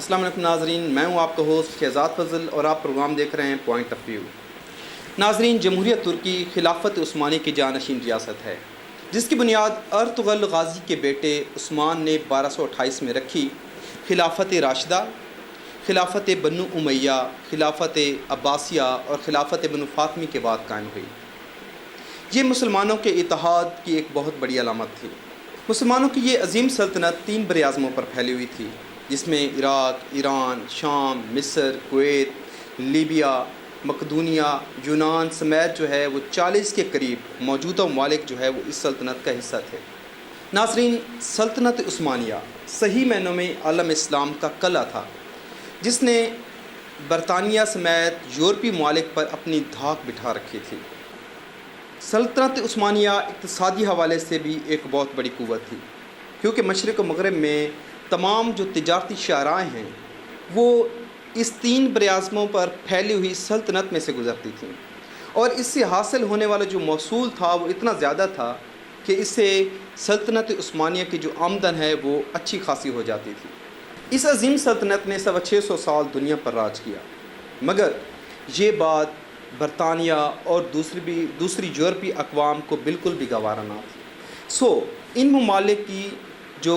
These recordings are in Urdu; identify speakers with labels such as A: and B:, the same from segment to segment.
A: السلام علیکم ناظرین، میں ہوں آپ کا ہوسٹ شہزاد فضل اور آپ پروگرام دیکھ رہے ہیں پوائنٹ آف ویو۔ ناظرین، جمہوریہ ترکی خلافت عثمانی کی جانشین ریاست ہے جس کی بنیاد ارطغرل غازی کے بیٹے عثمان نے 1228 میں رکھی۔ خلافت راشدہ، خلافت بنو امیہ، خلافت عباسیہ اور خلافت بنو فاطمی کے بعد قائم ہوئی۔ یہ مسلمانوں کے اتحاد کی ایک بہت بڑی علامت تھی۔ مسلمانوں کی یہ عظیم سلطنت 3 براعظموں پر پھیلی ہوئی تھی، جس میں عراق، ایران، شام، مصر، کویت، لیبیا، مقدونیہ، یونان سمیت وہ 40 کے قریب موجودہ ممالک وہ اس سلطنت کا حصہ تھے۔ ناظرین، سلطنت عثمانیہ صحیح معنوں میں عالم اسلام کا قلعہ تھا جس نے برطانیہ سمیت یورپی ممالک پر اپنی دھاک بٹھا رکھی تھی۔ سلطنت عثمانیہ اقتصادی حوالے سے بھی ایک بہت بڑی قوت تھی، کیونکہ مشرق و مغرب میں تمام جو تجارتی شاہراہیں ہیں وہ اس 3 براعظموں پر پھیلی ہوئی سلطنت میں سے گزرتی تھیں، اور اس سے حاصل ہونے والا جو موصول تھا وہ اتنا زیادہ تھا کہ اس سے سلطنت عثمانیہ کی جو آمدن ہے وہ اچھی خاصی ہو جاتی تھی۔ اس عظیم سلطنت نے 600 سال دنیا پر راج کیا، مگر یہ بات برطانیہ اور دوسری یورپی اقوام کو بالکل بھی گوارا نہ تھی۔ ان ممالک کی جو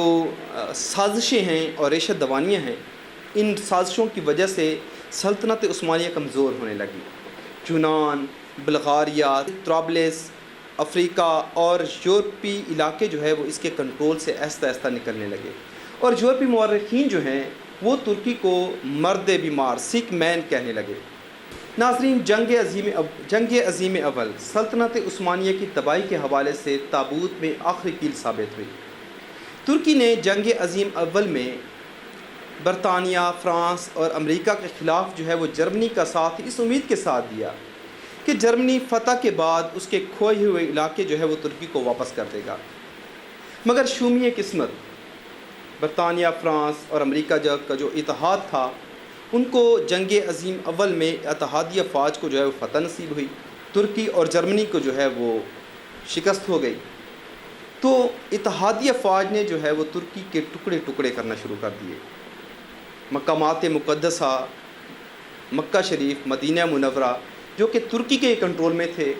A: سازشیں ہیں اور ریشہ دوانیاں ہیں، ان سازشوں کی وجہ سے سلطنت عثمانیہ کمزور ہونے لگی۔ یونان، بلغاریہ، طرابلس، افریقہ اور یورپی علاقے وہ اس کے کنٹرول سے آہستہ آہستہ نکلنے لگے، اور یورپی مورخین ہیں وہ ترکی کو مرد بیمار سک مین کہنے لگے۔ ناظرین، جنگ عظیم اول سلطنت عثمانیہ کی تباہی کے حوالے سے تابوت میں آخری کیل ثابت ہوئی۔ ترکی نے جنگ عظیم اول میں برطانیہ، فرانس اور امریکہ کے خلاف وہ جرمنی کا ساتھ اس امید کے ساتھ دیا کہ جرمنی فتح کے بعد اس کے کھوئے ہوئے علاقے وہ ترکی کو واپس کر دے گا، مگر شومیہ قسمت برطانیہ، فرانس اور امریکہ کا جو اتحاد تھا، ان کو جنگ عظیم اول میں اتحادیہ فوج کو وہ فتح نصیب ہوئی۔ ترکی اور جرمنی کو وہ شکست ہو گئی، تو اتحادیہ فوج نے وہ ترکی کے ٹکڑے ٹکڑے کرنا شروع کر دیے۔ مقامات مقدسہ مکہ شریف، مدینہ منورہ جو کہ ترکی کے کنٹرول میں تھے،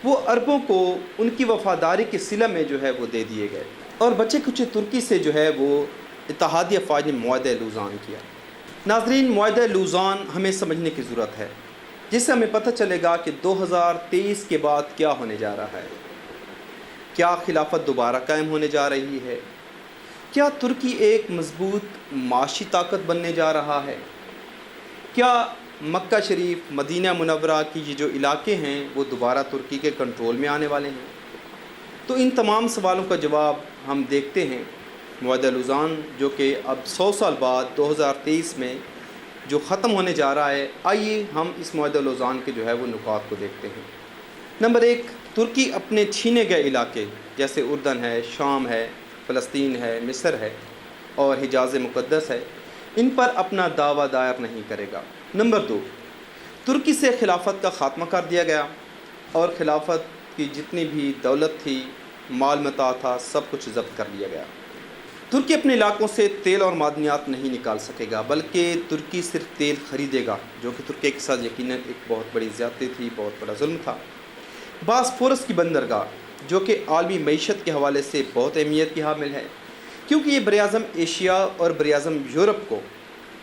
A: وہ عربوں کو ان کی وفاداری کے صلہ میں وہ دے دیے گئے، اور بچے کچھ ترکی سے وہ اتحادیہ فوج نے معاہدہ لوزان کیا۔ ناظرین، معاہدہ لوزان ہمیں سمجھنے کی ضرورت ہے، جس سے ہمیں پتہ چلے گا کہ 2023 کے بعد کیا ہونے جا رہا ہے۔ کیا خلافت دوبارہ قائم ہونے جا رہی ہے؟ کیا ترکی ایک مضبوط معاشی طاقت بننے جا رہا ہے؟ کیا مکہ شریف، مدینہ منورہ کی یہ جو علاقے ہیں وہ دوبارہ ترکی کے کنٹرول میں آنے والے ہیں؟ تو ان تمام سوالوں کا جواب ہم دیکھتے ہیں معاہدہ لوزان، جو کہ اب 100 سال بعد 2023 میں جو ختم ہونے جا رہا ہے۔ آئیے ہم اس معاہدہ لوزان کے وہ نکات کو دیکھتے ہیں۔ نمبر 1، ترکی اپنے چھینے گئے علاقے جیسے اردن ہے، شام ہے، فلسطین ہے، مصر ہے اور حجاز مقدس ہے، ان پر اپنا دعویٰ دائر نہیں کرے گا۔ نمبر 2، ترکی سے خلافت کا خاتمہ کر دیا گیا، اور خلافت کی جتنی بھی دولت تھی، مال متاع تھا، سب کچھ ضبط کر لیا گیا۔ ترکی اپنے علاقوں سے تیل اور معدنیات نہیں نکال سکے گا، بلکہ ترکی صرف تیل خریدے گا، جو کہ ترکی کے ساتھ یقیناً ایک بہت بڑی زیادتی تھی، بہت بڑا ظلم تھا۔ باسفورس کی بندرگاہ، جو کہ عالمی معیشت کے حوالے سے بہت اہمیت کی حامل ہے، کیونکہ یہ براعظم ایشیا اور براعظم یورپ کو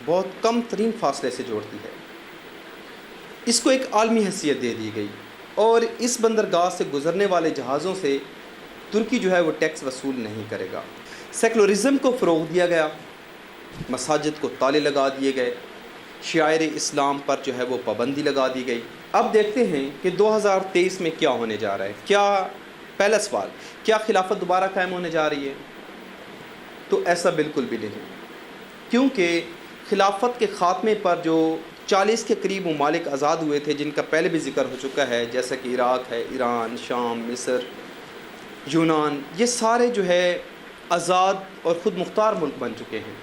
A: بہت کم ترین فاصلے سے جوڑتی ہے، اس کو ایک عالمی حیثیت دے دی گئی، اور اس بندرگاہ سے گزرنے والے جہازوں سے ترکی وہ ٹیکس وصول نہیں کرے گا۔ سیکولرزم کو فروغ دیا گیا، مساجد کو تالے لگا دیے گئے، شعائر اسلام پر وہ پابندی لگا دی گئی۔ اب دیکھتے ہیں کہ 2023 میں کیا ہونے جا رہا ہے۔ پہلا سوال، کیا خلافت دوبارہ قائم ہونے جا رہی ہے؟ تو ایسا بالکل بھی نہیں، کیونکہ خلافت کے خاتمے پر جو 40 کے قریب ممالک آزاد ہوئے تھے، جن کا پہلے بھی ذکر ہو چکا ہے، جیسا کہ عراق ہے، ایران، شام، مصر، یونان، یہ سارے آزاد اور خود مختار ملک بن چکے ہیں۔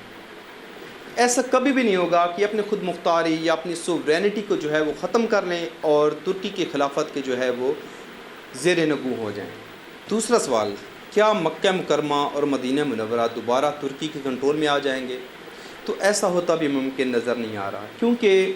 A: ایسا کبھی بھی نہیں ہوگا کہ اپنے خود مختاری یا اپنی سوورینٹی کو وہ ختم کر لیں اور ترکی کی خلافت کے وہ زیر نگوں ہو جائیں۔ دوسرا سوال، کیا مکہ مکرمہ اور مدینہ منورہ دوبارہ ترکی کے کنٹرول میں آ جائیں گے؟ تو ایسا ہوتا بھی ممکن نظر نہیں آ رہا، کیونکہ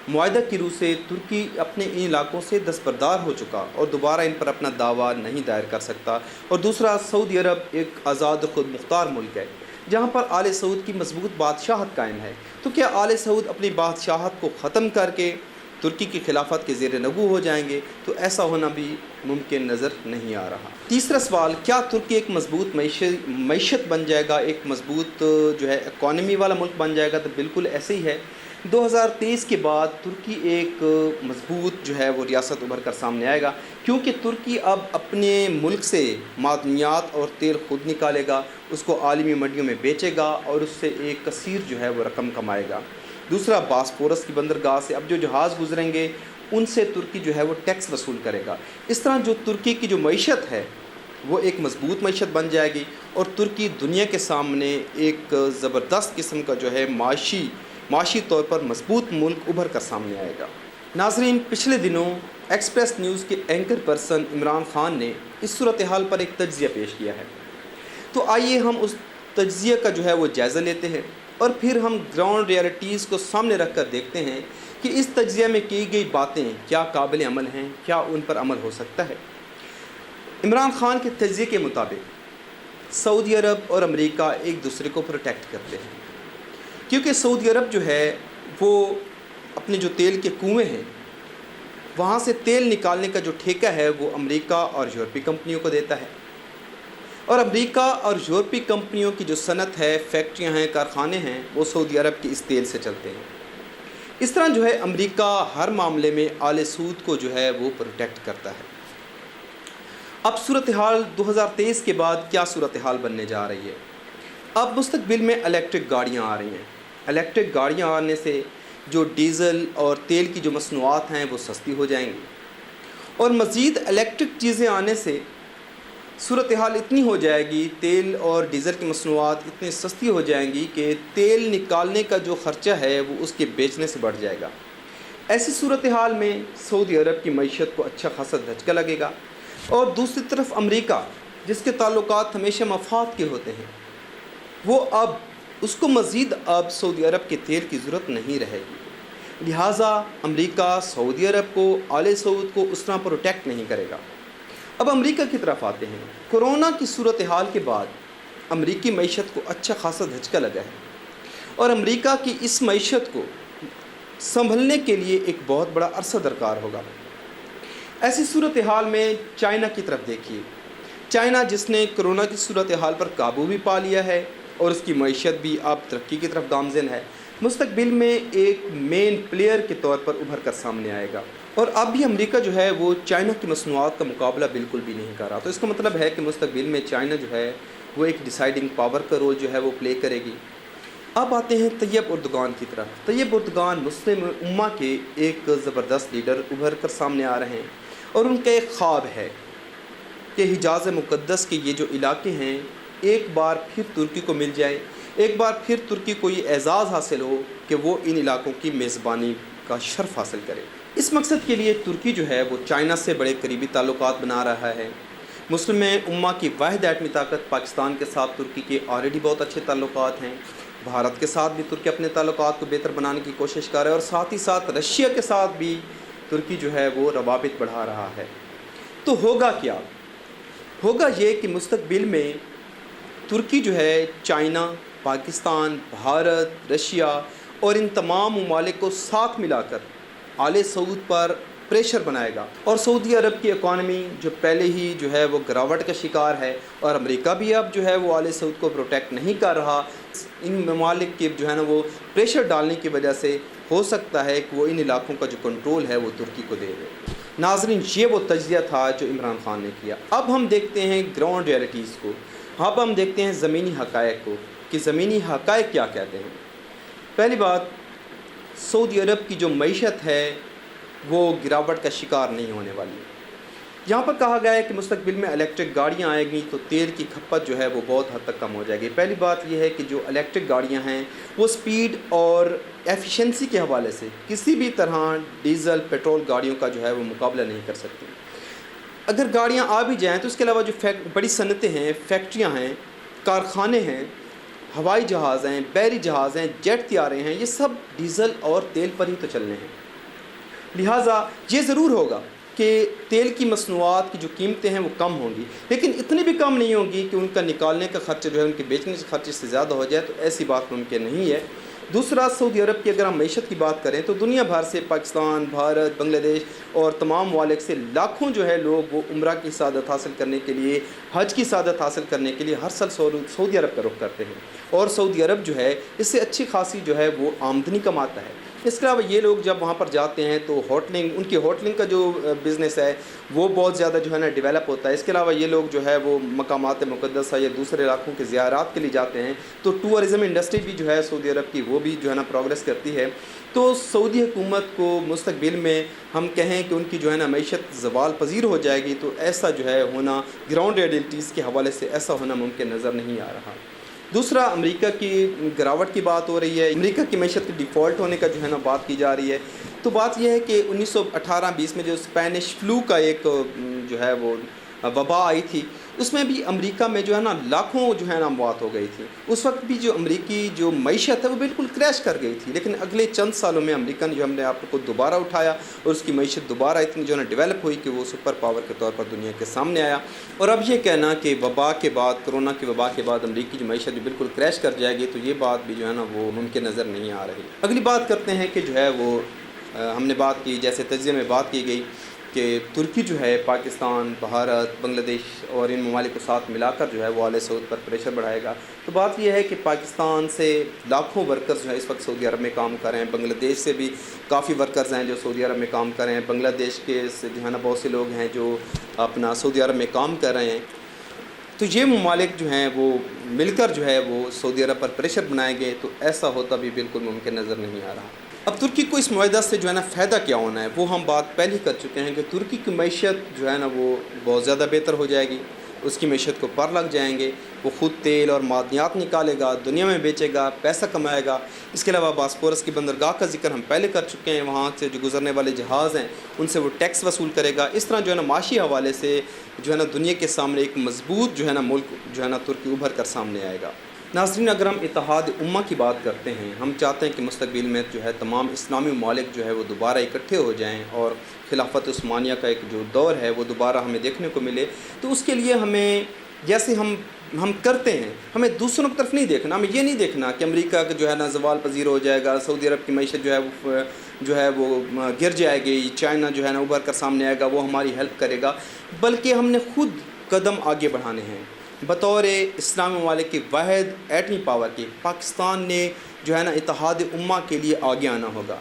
A: معاہدہ کی روح سے ترکی اپنے ان علاقوں سے دستبردار ہو چکا اور دوبارہ ان پر اپنا دعویٰ نہیں دائر کر سکتا۔ اور دوسرا، سعودی عرب ایک آزاد و خود مختار ملک ہے جہاں پر آل سعود کی مضبوط بادشاہت قائم ہے۔ تو کیا آل سعود اپنی بادشاہت کو ختم کر کے ترکی کی خلافت کے زیر نگو ہو جائیں گے؟ تو ایسا ہونا بھی ممکن نظر نہیں آ رہا۔ تیسرا سوال، کیا ترکی ایک مضبوط معیشت بن جائے گا، ایک مضبوط اکانومی والا ملک بن جائے گا؟ تو بالکل ایسے ہی ہے۔ 2023 کے بعد ترکی ایک مضبوط وہ ریاست ابھر کر سامنے آئے گا، کیونکہ ترکی اب اپنے ملک سے معدنیات اور تیل خود نکالے گا، اس کو عالمی منڈیوں میں بیچے گا اور اس سے ایک کثیر وہ رقم کمائے گا۔ دوسرا، باسفورس کی بندرگاہ سے اب جو جہاز گزریں گے ان سے ترکی وہ ٹیکس وصول کرے گا۔ اس طرح جو ترکی کی جو معیشت ہے وہ ایک مضبوط معیشت بن جائے گی اور ترکی دنیا کے سامنے ایک زبردست قسم کا معاشی طور پر مضبوط ملک ابھر کر سامنے آئے گا۔ ناظرین، پچھلے دنوں ایکسپریس نیوز کے اینکر پرسن عمران خان نے اس صورتحال پر ایک تجزیہ پیش کیا ہے، تو آئیے ہم اس تجزیہ کا وہ جائزہ لیتے ہیں اور پھر ہم گراؤنڈ ریئلٹیز کو سامنے رکھ کر دیکھتے ہیں کہ اس تجزیہ میں کی گئی باتیں کیا قابل عمل ہیں، کیا ان پر عمل ہو سکتا ہے۔ عمران خان کے تجزیے کے مطابق سعودی عرب اور امریکہ ایک دوسرے کو پروٹیکٹ کرتے ہیں، کیونکہ سعودی عرب وہ اپنے جو تیل کے کنویں ہیں وہاں سے تیل نکالنے کا جو ٹھیکہ ہے وہ امریکہ اور یورپی کمپنیوں کو دیتا ہے، اور امریکہ اور یورپی کمپنیوں کی جو صنعت ہے، فیکٹریاں ہیں، کارخانے ہیں، وہ سعودی عرب کی اس تیل سے چلتے ہیں۔ اس طرح امریکہ ہر معاملے میں آل سعود کو وہ پروٹیکٹ کرتا ہے۔ اب صورتحال 2023 کے بعد کیا صورتحال بننے جا رہی ہے؟ اب مستقبل میں الیکٹرک گاڑیاں آ رہی ہیں۔ الیکٹرک گاڑیاں آنے سے جو ڈیزل اور تیل کی جو مصنوعات ہیں وہ سستی ہو جائیں گی، اور مزید الیکٹرک چیزیں آنے سے صورتحال اتنی ہو جائے گی، تیل اور ڈیزل کی مصنوعات اتنی سستی ہو جائیں گی کہ تیل نکالنے کا جو خرچہ ہے وہ اس کے بیچنے سے بڑھ جائے گا۔ ایسی صورتحال میں سعودی عرب کی معیشت کو اچھا خاصا دھچکا لگے گا، اور دوسری طرف امریکہ جس کے تعلقات ہمیشہ مفاد کے ہوتے ہیں، وہ اس کو مزید سعودی عرب کے تیل کی ضرورت نہیں رہے گی، لہٰذا امریکہ سعودی عرب کو، آل سعود کو اس طرح پروٹیکٹ نہیں کرے گا۔ اب امریکہ کی طرف آتے ہیں۔ کورونا کی صورتحال کے بعد امریکی معیشت کو اچھا خاصا دھچکا لگا ہے، اور امریکہ کی اس معیشت کو سنبھلنے کے لیے ایک بہت بڑا عرصہ درکار ہوگا۔ ایسی صورتحال میں چائنا کی طرف دیکھیے۔ چائنا جس نے کورونا کی صورتحال پر قابو بھی پا لیا ہے اور اس کی معیشت بھی اب ترقی کی طرف گامزن ہے، مستقبل میں ایک مین پلیئر کے طور پر ابھر کر سامنے آئے گا، اور اب بھی امریکہ وہ چائنا کی مصنوعات کا مقابلہ بالکل بھی نہیں کر رہا۔ تو اس کا مطلب ہے کہ مستقبل میں چائنا وہ ایک ڈیسائیڈنگ پاور کا رول وہ پلے کرے گی۔ اب آتے ہیں طیب اردگان کی طرف۔ طیب اردگان مسلم امہ کے ایک زبردست لیڈر ابھر کر سامنے آ رہے ہیں، اور ان کا ایک خواب ہے کہ حجاز مقدس کے یہ جو علاقے ہیں ایک بار پھر ترکی کو مل جائے، ایک بار پھر ترکی کو یہ اعزاز حاصل ہو کہ وہ ان علاقوں کی میزبانی کا شرف حاصل کرے۔ اس مقصد کے لیے ترکی وہ چائنا سے بڑے قریبی تعلقات بنا رہا ہے۔ مسلم امہ کی واحد ایٹمی طاقت پاکستان کے ساتھ ترکی کے آلریڈی بہت اچھے تعلقات ہیں، بھارت کے ساتھ بھی ترکی اپنے تعلقات کو بہتر بنانے کی کوشش کر رہا ہے، اور ساتھ ہی ساتھ رشیا کے ساتھ بھی ترکی وہ روابط بڑھا رہا ہے۔ تو ہوگا کیا؟ ہوگا یہ کہ مستقبل میں ترکی چائنا، پاکستان، بھارت، رشیا اور ان تمام ممالک کو ساتھ ملا کر آل سعود پر پریشر بنائے گا، اور سعودی عرب کی اکانومی جو پہلے ہی وہ گراوٹ کا شکار ہے، اور امریکہ بھی اب وہ آل سعود کو پروٹیکٹ نہیں کر رہا، ان ممالک کے وہ پریشر ڈالنے کی وجہ سے ہو سکتا ہے کہ وہ ان علاقوں کا جو کنٹرول ہے وہ ترکی کو دے دے۔ ناظرین، یہ وہ تجزیہ تھا جو عمران خان نے کیا۔ اب ہم دیکھتے ہیں گراؤنڈ ریئلٹیز کو، اب ہم دیکھتے ہیں زمینی حقائق کو کہ زمینی حقائق کیا کہتے ہیں۔ پہلی بات، سعودی عرب کی جو معیشت ہے وہ گراوٹ کا شکار نہیں ہونے والی ہے۔ یہاں پر کہا گیا ہے کہ مستقبل میں الیکٹرک گاڑیاں آئیں گی تو تیل کی کھپت وہ بہت حد تک کم ہو جائے گی۔ پہلی بات یہ ہے کہ جو الیکٹرک گاڑیاں ہیں وہ سپیڈ اور ایفیشنسی کے حوالے سے کسی بھی طرح ڈیزل پیٹرول گاڑیوں کا وہ مقابلہ نہیں کر سکتی۔ اگر گاڑیاں آ بھی جائیں تو اس کے علاوہ جو بڑی صنعتیں ہیں، فیکٹریاں ہیں، کارخانے ہیں، ہوائی جہاز ہیں، بحری جہاز ہیں، جیٹ طیارے ہیں، یہ سب ڈیزل اور تیل پر ہی تو چلنے ہیں۔ لہٰذا یہ ضرور ہوگا کہ تیل کی مصنوعات کی جو قیمتیں ہیں وہ کم ہوں گی، لیکن اتنی بھی کم نہیں ہوں گی کہ ان کا نکالنے کا خرچہ جو ہے ان کے بیچنے کے خرچے سے زیادہ ہو جائے، تو ایسی بات ممکن نہیں ہے۔ دوسرا، سعودی عرب کی اگر ہم معیشت کی بات کریں تو دنیا بھر سے پاکستان، بھارت، بنگلہ دیش اور تمام ممالک سے لاکھوں جو ہے لوگ وہ عمرہ کی سعادت حاصل کرنے کے لیے، حج کی سعادت حاصل کرنے کے لیے ہر سال سعودی عرب کا رخ کرتے ہیں، اور سعودی عرب جو ہے اس سے اچھی خاصی جو ہے وہ آمدنی کماتا ہے۔ اس کے علاوہ یہ لوگ جب وہاں پر جاتے ہیں تو ان کی ہوٹلنگ کا جو بزنس ہے وہ بہت زیادہ جو ہے نا ڈیولپ ہوتا ہے۔ اس کے علاوہ یہ لوگ جو ہے وہ مقامات مقدسہ یا دوسرے علاقوں کے زیارات کے لیے جاتے ہیں، تو ٹورزم انڈسٹری بھی جو ہے سعودی عرب کی وہ بھی جو ہے نا پروگریس کرتی ہے۔ تو سعودی حکومت کو مستقبل میں ہم کہیں کہ ان کی جو ہے نا معیشت زوال پذیر ہو جائے گی، تو ایسا جو ہے ہونا گراؤنڈ ریئلٹیز کے حوالے سے ایسا ہونا ممکن نظر نہیں آ رہا۔ دوسرا، امریکہ کی گراوٹ کی بات ہو رہی ہے، امریکہ کی معیشت کے ڈیفالٹ ہونے کا جو ہے نا بات کی جا رہی ہے۔ تو بات یہ ہے کہ 1918-20 میں جو اسپینش فلو کا ایک جو ہے وہ وبا آئی تھی، اس میں بھی امریکہ میں جو ہے نا لاکھوں جو ہے نا اموات ہو گئی تھی۔ اس وقت بھی جو امریکی جو معیشت ہے وہ بالکل کریش کر گئی تھی، لیکن اگلے چند سالوں میں امریکہ نے جو ہم نے آپ کو دوبارہ اٹھایا اور اس کی معیشت دوبارہ اتنی جو ہے نا ڈیولپ ہوئی کہ وہ سپر پاور کے طور پر دنیا کے سامنے آیا۔ اور اب یہ کہنا کہ وبا کے بعد، کرونا کی وبا کے بعد امریکی جو معیشت جو بالکل کریش کر جائے گی، تو یہ بات بھی جو ہے نا وہ ممکن نظر نہیں آ رہی۔ اگلی بات کرتے ہیں کہ جو ہے وہ ہم نے بات کی، جیسے تجزیے میں بات کی گئی کہ ترکی جو ہے پاکستان، بھارت، بنگلہ دیش اور ان ممالک کو ساتھ ملا کر جو ہے وہ آل سعود پر پریشر بڑھائے گا۔ تو بات یہ ہے کہ پاکستان سے لاکھوں ورکرز جو ہے اس وقت سعودی عرب میں کام کر رہے ہیں، بنگلہ دیش سے بھی کافی ورکرز ہیں جو سعودی عرب میں کام کر رہے ہیں، بنگلہ دیش کے جو ہے نا بہت سے لوگ ہیں جو اپنا سعودی عرب میں کام کر رہے ہیں۔ تو یہ ممالک جو ہیں وہ مل کر جو ہے وہ سعودی عرب پر پریشر بنائیں گے، تو ایسا ہوتا بھی بالکل ممکن نظر نہیں آ رہا۔ اب ترکی کو اس معاہدہ سے جو ہے نا فائدہ کیا ہونا ہے، وہ ہم بات پہلے کر چکے ہیں کہ ترکی کی معیشت جو ہے نا وہ بہت زیادہ بہتر ہو جائے گی، اس کی معیشت کو پر لگ جائیں گے، وہ خود تیل اور معدنیات نکالے گا، دنیا میں بیچے گا، پیسہ کمائے گا۔ اس کے علاوہ باسفورس کی بندرگاہ کا ذکر ہم پہلے کر چکے ہیں، وہاں سے جو گزرنے والے جہاز ہیں ان سے وہ ٹیکس وصول کرے گا۔ اس طرح جو ہے نا معاشی حوالے سے جو ہے نا دنیا کے سامنے ایک مضبوط جو ہے نا ملک جو ہے نا ترکی ابھر کر سامنے آئے گا۔ ناظرین، اگر ہم اتحاد امہ کی بات کرتے ہیں، ہم چاہتے ہیں کہ مستقبل میں جو ہے تمام اسلامی ممالک جو ہے وہ دوبارہ اکٹھے ہو جائیں اور خلافت عثمانیہ کا ایک جو دور ہے وہ دوبارہ ہمیں دیکھنے کو ملے، تو اس کے لیے ہمیں جیسے ہم کرتے ہیں، ہمیں دوسروں کی طرف نہیں دیکھنا، ہمیں یہ نہیں دیکھنا کہ امریکہ جو ہے نا زوال پذیر ہو جائے گا، سعودی عرب کی معیشت جو ہے وہ گر جائے گی، چائنا جو ہے نا ابھر کر سامنے آئے گا، وہ ہماری ہیلپ کرے گا، بلکہ ہم نے خود قدم آگے بڑھانے ہیں۔ بطور اسلامی ممالک کی واحد ایٹمی پاور کی پاکستان نے جو ہے نا اتحاد امہ کے لیے آگے آنا ہوگا،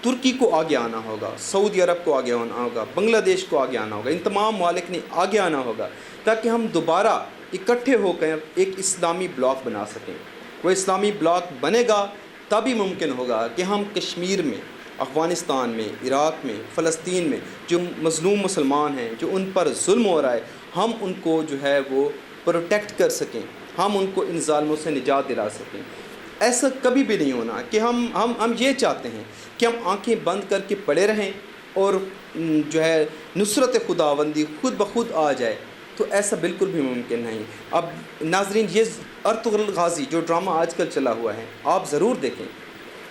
A: ترکی کو آگے آنا ہوگا، سعودی عرب کو آگے آنا ہوگا، بنگلہ دیش کو آگے آنا ہوگا، ان تمام ممالک نے آگے آنا ہوگا تاکہ ہم دوبارہ اکٹھے ہو کر ایک اسلامی بلاک بنا سکیں۔ وہ اسلامی بلاک بنے گا تبھی ممکن ہوگا کہ ہم کشمیر میں، افغانستان میں، عراق میں، فلسطین میں جو مظلوم مسلمان ہیں، جو ان پر ظلم ہو رہا ہے، ہم ان کو جو ہے وہ پروٹیکٹ کر سکیں، ہم ان کو ان ظالموں سے نجات دلا سکیں۔ ایسا کبھی بھی نہیں ہونا کہ ہم یہ چاہتے ہیں کہ ہم آنکھیں بند کر کے پڑے رہیں اور جو ہے نصرت خداوندی خود بخود آ جائے، تو ایسا بالکل بھی ممکن نہیں۔ اب ناظرین، یہ ارطغرل غازی جو ڈرامہ آج کل چلا ہوا ہے آپ ضرور دیکھیں،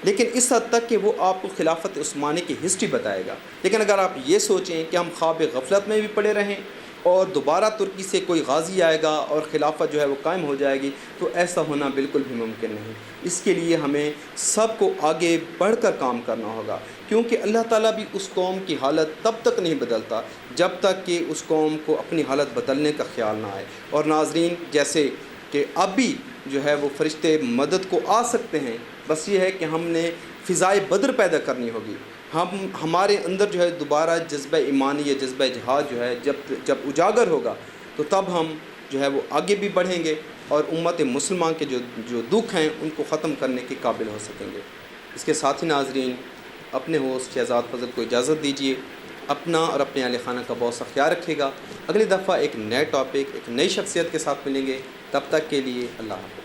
A: لیکن اس حد تک کہ وہ آپ کو خلافت عثمانی کی ہسٹری بتائے گا، لیکن اگر آپ یہ سوچیں کہ ہم خواب غفلت میں بھی پڑے رہیں اور دوبارہ ترکی سے کوئی غازی آئے گا اور خلافت جو ہے وہ قائم ہو جائے گی، تو ایسا ہونا بالکل بھی ممکن نہیں۔ اس کے لیے ہمیں سب کو آگے بڑھ کر کام کرنا ہوگا، کیونکہ اللہ تعالیٰ بھی اس قوم کی حالت تب تک نہیں بدلتا جب تک کہ اس قوم کو اپنی حالت بدلنے کا خیال نہ آئے۔ اور ناظرین، جیسے کہ اب بھی جو ہے وہ فرشتے مدد کو آ سکتے ہیں، بس یہ ہے کہ ہم نے فضائے بدر پیدا کرنی ہوگی، ہمارے اندر جو ہے دوبارہ جذبہ ایمانی یا جذبہ جہاد جو ہے جب اجاگر ہوگا، تو تب ہم جو ہے وہ آگے بھی بڑھیں گے اور امت مسلمان کے جو دکھ ہیں ان کو ختم کرنے کے قابل ہو سکیں گے۔ اس کے ساتھ ہی ناظرین، اپنے ہوسٹ شہزاد فضل کو اجازت دیجیے، اپنا اور اپنے اہل خانہ کا بہت سا خیال رکھے گا۔ اگلی دفعہ ایک نئے ٹاپک، ایک نئی شخصیت کے ساتھ ملیں گے، تب تک کے لیے اللہ حافظ۔